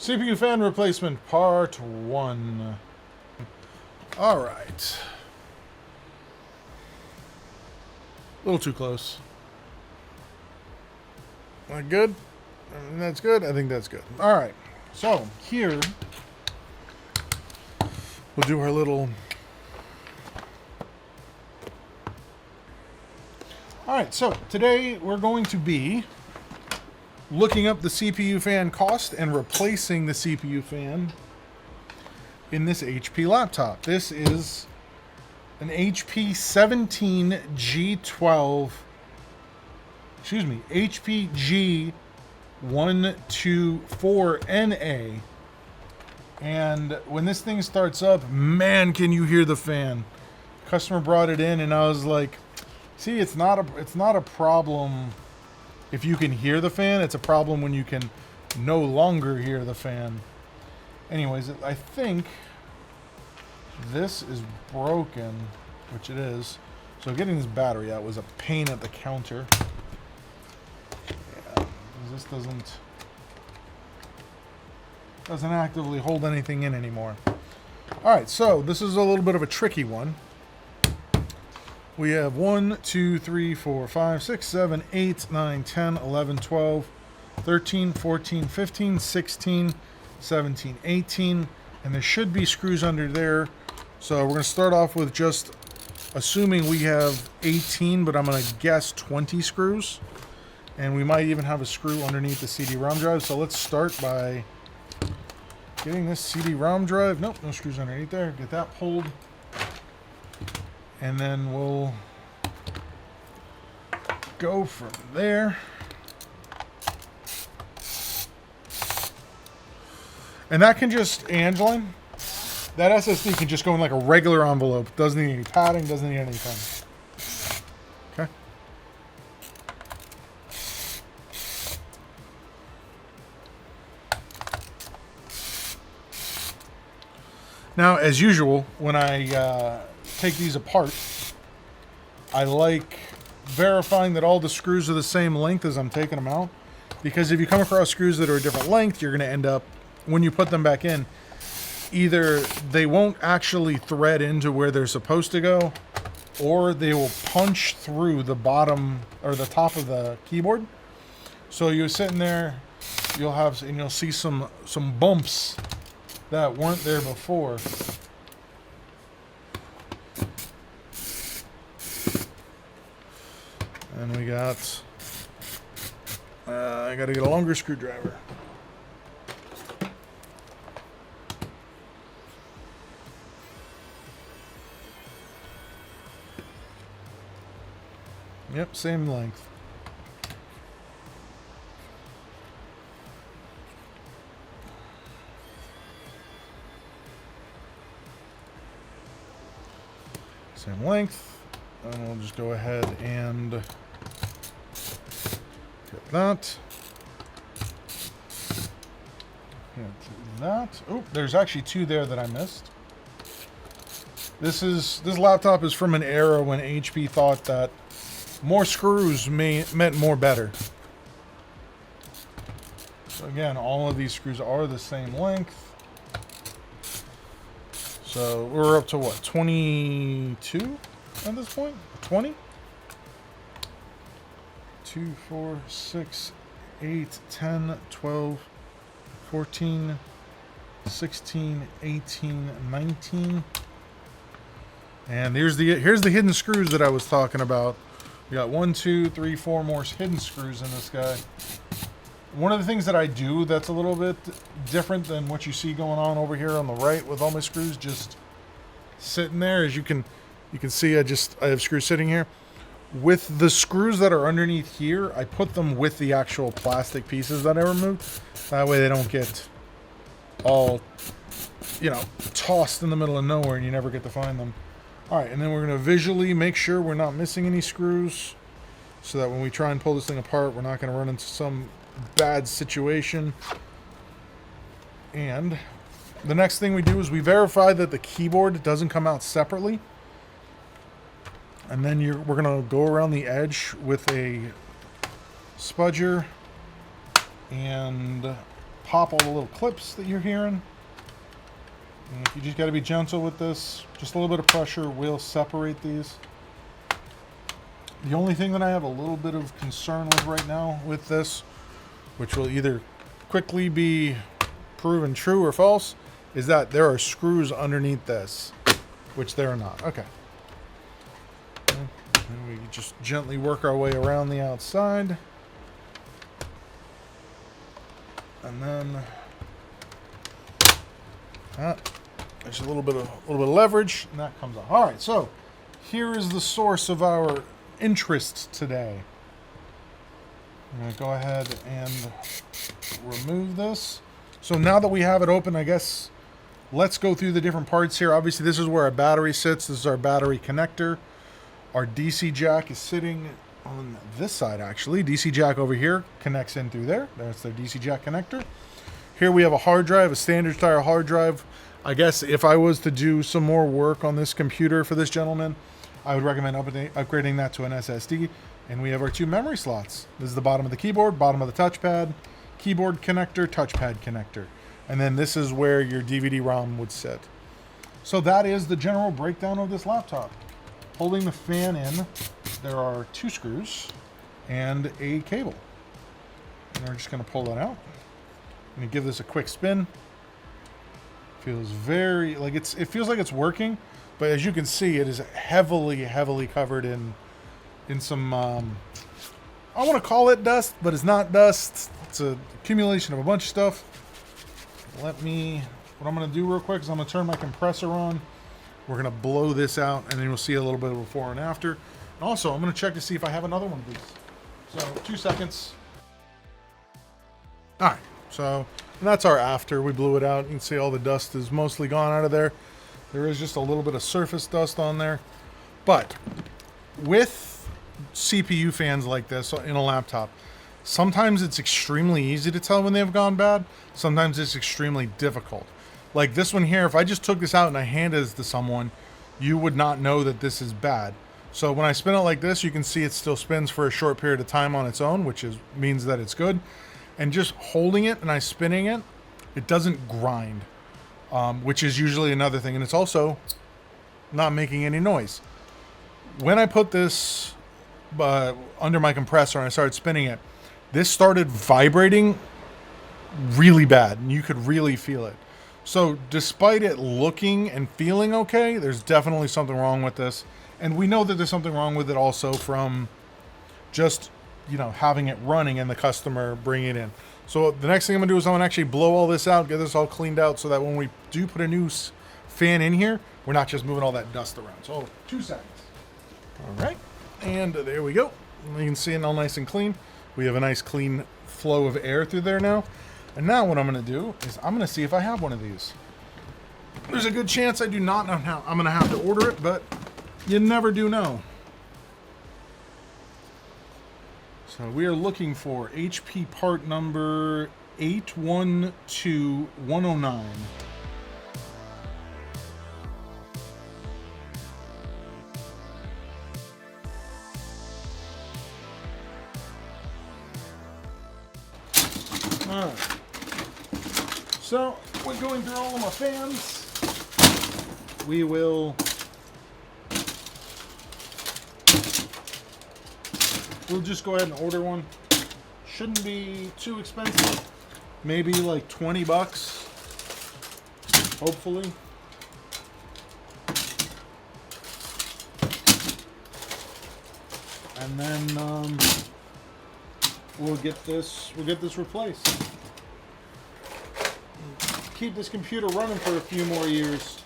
CPU fan replacement part 1. Alright. A little too close. That good? That's good? I think that's good. Alright. So, here, we'll do our little... Alright, so today we're going to be looking up the CPU fan cost and replacing the CPU fan in this HP laptop. This is an HP 17G12, excuse me, HP G124NA. And when this thing starts up, man, can you hear the fan. Customer brought it in and I was like, see, it's not a problem if you can hear the fan. It's a problem when you can no longer hear the fan. Anyways, I think this is broken, which it is. So getting this battery out was a pain at the counter. Yeah, this doesn't actively hold anything in anymore. Alright, so this is a little bit of a tricky one. We have 1, 2, 3, 4, 5, 6, 7, 8, 9, 10, 11, 12, 13, 14, 15, 16, 17, 18, and there should be screws under there. So we're going to start off with just assuming we have 18, but I'm going to guess 20 screws. And we might even have a screw underneath the CD-ROM drive. So let's start by getting this CD-ROM drive. Nope, no screws underneath there. Get that pulled. And then we'll go from there. And that can just, Angeline, that SSD can just go in like a regular envelope. Doesn't need any padding, doesn't need anything. Okay. Now, as usual, when I take these apart, I like verifying that all the screws are the same length as I'm taking them out, because if you come across screws that are a different length, you're going to end up, when you put them back in, either they won't actually thread into where they're supposed to go, or they will punch through the bottom or the top of the keyboard. So you're sitting there, you'll see some bumps that weren't there before. And we got, I gotta get a longer screwdriver. Yep, same length. Same length. And we'll just go ahead and get that. Get that. Oh, there's actually two there that I missed. This laptop is from an era when HP thought that more screws meant more better. So again, all of these screws are the same length. So we're up to what, 22 at this point? 20? 2, 4, 6, 8, 10, 12, 14, 16, 18, 19. And here's the hidden screws that I was talking about. We got 1, 2, 3, 4 more hidden screws in this guy. One of the things that I do that's a little bit different than what you see going on over here on the right with all my screws just sitting there, as you can see, I have screws sitting here. With the screws that are underneath here, I put them with the actual plastic pieces that I removed. That way they don't get all, tossed in the middle of nowhere and you never get to find them. Alright, and then we're going to visually make sure we're not missing any screws, so that when we try and pull this thing apart, we're not going to run into some bad situation. And the next thing we do is we verify that the keyboard doesn't come out separately. And then we're going to go around the edge with a spudger and pop all the little clips that you're hearing. And you just got to be gentle with this. Just a little bit of pressure will separate these. The only thing that I have a little bit of concern with right now with this, which will either quickly be proven true or false, is that there are screws underneath this, which there are not. Okay. And we just gently work our way around the outside. And then there's a little bit of leverage, and that comes off. All right, so here is the source of our interest today. I'm going to go ahead and remove this. So now that we have it open, I guess let's go through the different parts here. Obviously, this is where our battery sits. This is our battery connector. Our DC jack is sitting on this side, actually. DC jack over here connects in through there. That's their DC jack connector. Here we have a hard drive, a standard style hard drive. I guess if I was to do some more work on this computer for this gentleman, I would recommend upgrading that to an SSD. And we have our two memory slots. This is the bottom of the keyboard, bottom of the touchpad, keyboard connector, touchpad connector. And then this is where your DVD-ROM would sit. So that is the general breakdown of this laptop. Holding the fan in, there are two screws and a cable. And we're just going to pull that out. I'm going to give this a quick spin. Feels very, like it feels like it's working. But as you can see, it is heavily covered in some, I want to call it dust, but it's not dust. It's an accumulation of a bunch of stuff. What I'm going to do real quick is I'm going to turn my compressor on. We're going to blow this out, and then you'll see a little bit of before and after. And also, I'm going to check to see if I have another one of these. So, 2 seconds. All right, so and that's our after. We blew it out. You can see all the dust is mostly gone out of there. There is just a little bit of surface dust on there. But with CPU fans like this in a laptop, sometimes it's extremely easy to tell when they've gone bad. Sometimes it's extremely difficult. Like this one here, if I just took this out and I handed this to someone, you would not know that this is bad. So when I spin it like this, you can see it still spins for a short period of time on its own, which means that it's good. And just holding it and I spinning it, it doesn't grind. Which is usually another thing, and it's also not making any noise. When I put this under my compressor and I started spinning it, this started vibrating really bad, and you could really feel it. So despite it looking and feeling okay, there's definitely something wrong with this. And we know that there's something wrong with it also from just, having it running and the customer bringing it in. So the next thing I'm going to do is I'm going to actually blow all this out, get this all cleaned out so that when we do put a new fan in here, we're not just moving all that dust around. So 2 seconds. All right. And there we go. You can see it all nice and clean. We have a nice clean flow of air through there now. And now what I'm going to do is I'm going to see if I have one of these. There's a good chance I do not know how. I'm going to have to order it, but you never do know. So we are looking for HP part number 812109. All right. So we're going through all of my fans. We'll just go ahead and order one. Shouldn't be too expensive. Maybe like 20 bucks. Hopefully. And then we'll get this replaced. Keep this computer running for a few more years.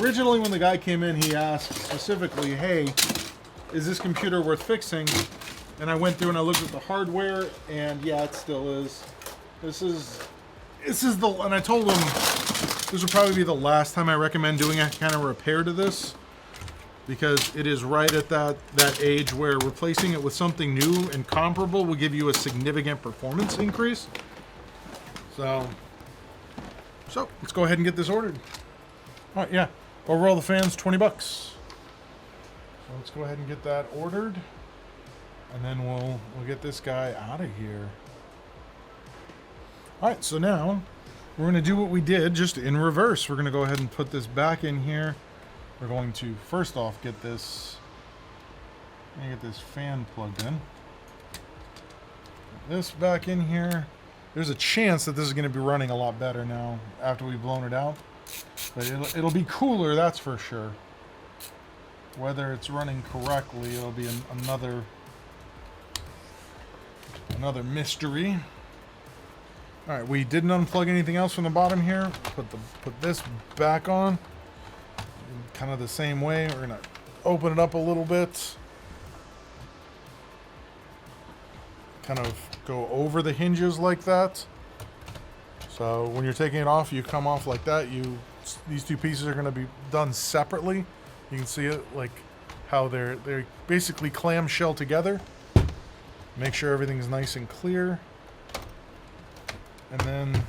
Originally when the guy came in, he asked specifically, hey, is this computer worth fixing? And I went through and I looked at the hardware, and yeah, it still is. This is and I told him this would probably be the last time I recommend doing a kind of repair to this, because it is right at that age where replacing it with something new and comparable will give you a significant performance increase. So let's go ahead and get this ordered. All right, yeah, overall the fan's 20 bucks. So let's go ahead and get that ordered, and then we'll get this guy out of here. All right, so now we're going to do what we did, just in reverse. We're going to go ahead and put this back in here. We're going to first off get this fan plugged in. Put this back in here. There's a chance that this is going to be running a lot better now after we've blown it out, but it'll be cooler, that's for sure. Whether it's running correctly, it'll be another mystery. All right, we didn't unplug anything else from the bottom here. Put this back on, kind of the same way. We're gonna open it up a little bit, kind of go over the hinges like that. So when you're taking it off, you come off like that. These two pieces are going to be done separately. You can see it like how they're basically clamshell together. Make sure everything's nice and clear. And then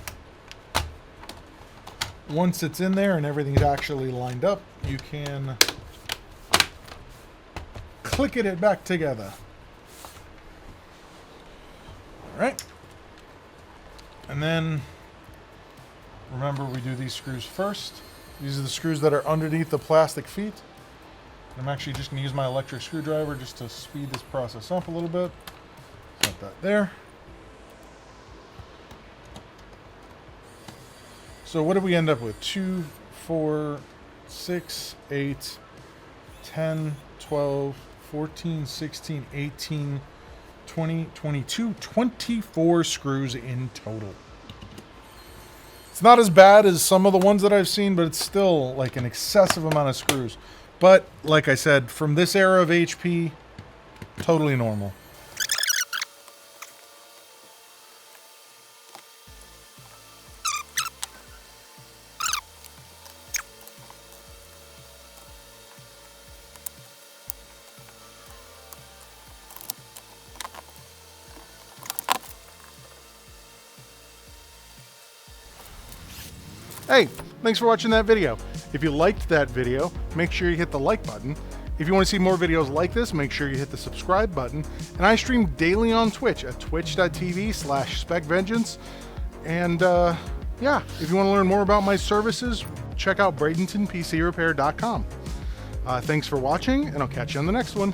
once it's in there and everything's actually lined up, you can click it back together. All right. And then remember, we do these screws first. These are the screws that are underneath the plastic feet. I'm actually just going to use my electric screwdriver just to speed this process up a little bit. Set that there. So what did we end up with? 2, 4, 6, 8, 10, 12, 14, 16, 18, 20, 22, 24 screws in total. It's not as bad as some of the ones that I've seen, but it's still like an excessive amount of screws. But like I said, from this era of HP, totally normal. Hey, thanks for watching that video. If you liked that video, make sure you hit the like button. If you want to see more videos like this, make sure you hit the subscribe button. And I stream daily on Twitch at twitch.tv/SpecVengeance. And yeah, if you want to learn more about my services, check out Bradenton PC Repair.com. Thanks for watching, and I'll catch you on the next one.